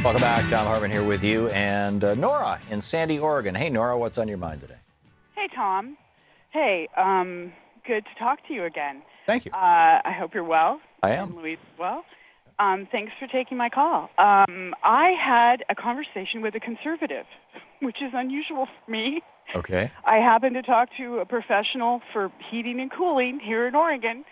Welcome back. Thom Hartmann here with you and Nora in Sandy, Oregon. Hey, Nora, what's on your mind today? Hey, Tom. Hey, good to talk to you again. Thank you. I hope you're well. I am. And Louise as well. Thanks for taking my call. I had a conversation with a conservative, which is unusual for me. Okay. I happened to talk to a professional for heating and cooling here in Oregon,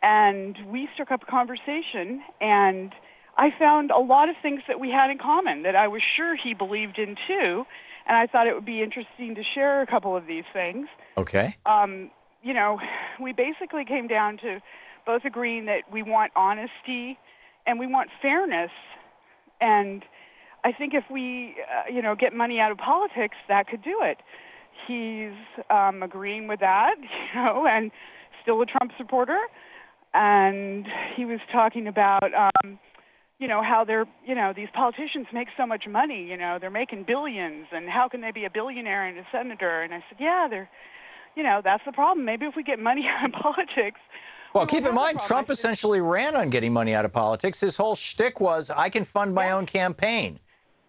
and we struck up a conversation, and I found a lot of things that we had in common that I was sure he believed in too, and I thought it would be interesting to share a couple of these things. Okay. You know, we basically came down to both agreeing that we want honesty and we want fairness, and I think if we, get money out of politics, that could do it. He's agreeing with that, and still a Trump supporter, and he was talking about how they're, these politicians make so much money, they're making billions, and how can they be a billionaire and a senator? And I said, yeah, that's the problem. Maybe if we get money out of politics. Well, keep in mind, Trump essentially ran on getting money out of politics. His whole shtick was, I can fund my own campaign.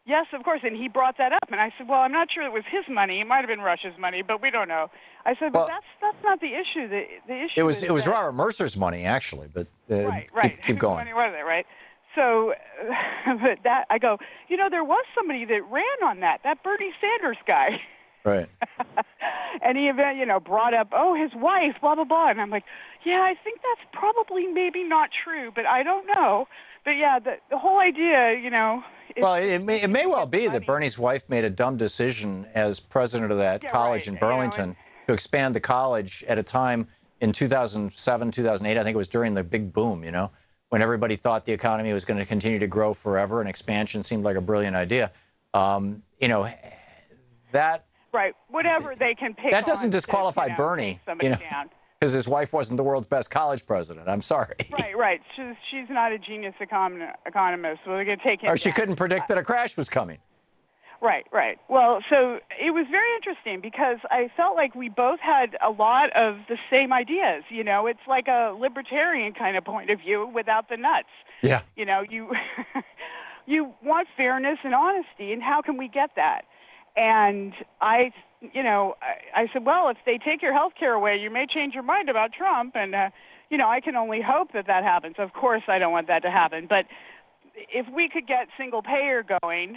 Yes, of course, and he brought that up, and I said, well, I'm not sure it was his money. It might have been Russia's money, but we don't know. I said, but that's not the issue. The issue it was Robert Mercer's money, actually, but right. Keep going. Money was it, right? So, but that I go, there was somebody that ran on that Bernie Sanders guy. Right. And he brought up, his wife, blah, blah, blah. And I'm like, yeah, I think that's probably maybe not true, but I don't know. But, yeah, the whole idea, Well, it may well be that Bernie's wife made a dumb decision as president of that college in Burlington to expand the college at a time in 2007, 2008. I think it was during the big boom, when everybody thought the economy was going to continue to grow forever and expansion seemed like a brilliant idea. That... Right, whatever they can pick. That doesn't disqualify to, Bernie, down. Because his wife wasn't the world's best college president. I'm sorry. Right. She's not a genius economist. So they're going to take him. Or she couldn't predict that a crash was coming. Right. Well, so it was very interesting because I felt like we both had a lot of the same ideas. It's like a libertarian kind of point of view without the nuts. Yeah. You you want fairness and honesty, and how can we get that? And I said, well, if they take your health care away, you may change your mind about Trump. And, I can only hope that happens. Of course, I don't want that to happen. But if we could get single payer going,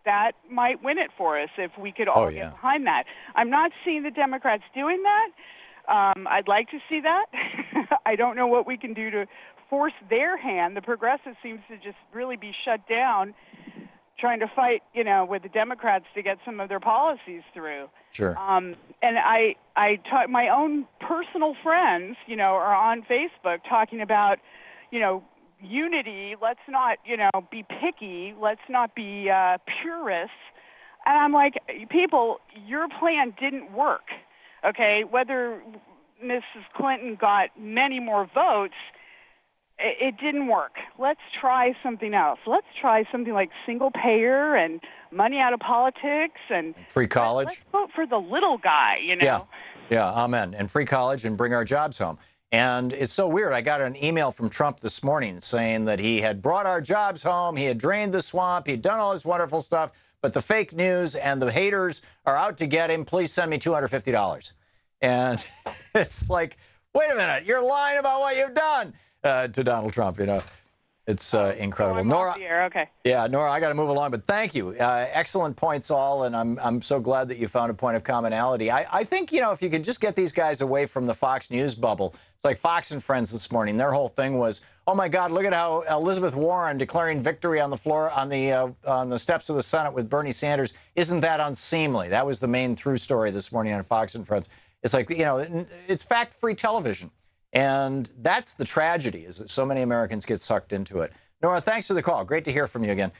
that might win it for us if we could all get behind that. I'm not seeing the Democrats doing that. I'd like to see that. I don't know what we can do to force their hand. The progressive seems to just really be shut down, trying to fight, with the Democrats to get some of their policies through. Sure. And I taught my own personal friends, are on Facebook talking about, unity. Let's not, be picky. Let's not be purists. And I'm like, people, your plan didn't work. Okay, whether Mrs. Clinton got many more votes, it didn't work. Let's try something else. Let's try something like single payer and money out of politics and free college. Let's vote for the little guy, Yeah, amen. And free college and bring our jobs home. And it's so weird. I got an email from Trump this morning saying that he had brought our jobs home. He had drained the swamp. He'd done all this wonderful stuff. But the fake news and the haters are out to get him. Please send me $250. And it's like, wait a minute. You're lying about what you've done. To Donald Trump, It's incredible. Nora, okay. Yeah, Nora, I got to move along, but thank you. Excellent points all, and I'm so glad that you found a point of commonality. I think, if you could just get these guys away from the Fox News bubble. It's like Fox and Friends this morning. Their whole thing was, oh, my God, look at how Elizabeth Warren declaring victory on the floor, on the steps of the Senate with Bernie Sanders. Isn't that unseemly? That was the main through story this morning on Fox and Friends. It's like, it's fact-free television. And that's the tragedy, is that so many Americans get sucked into it. Nora, thanks for the call. Great to hear from you again.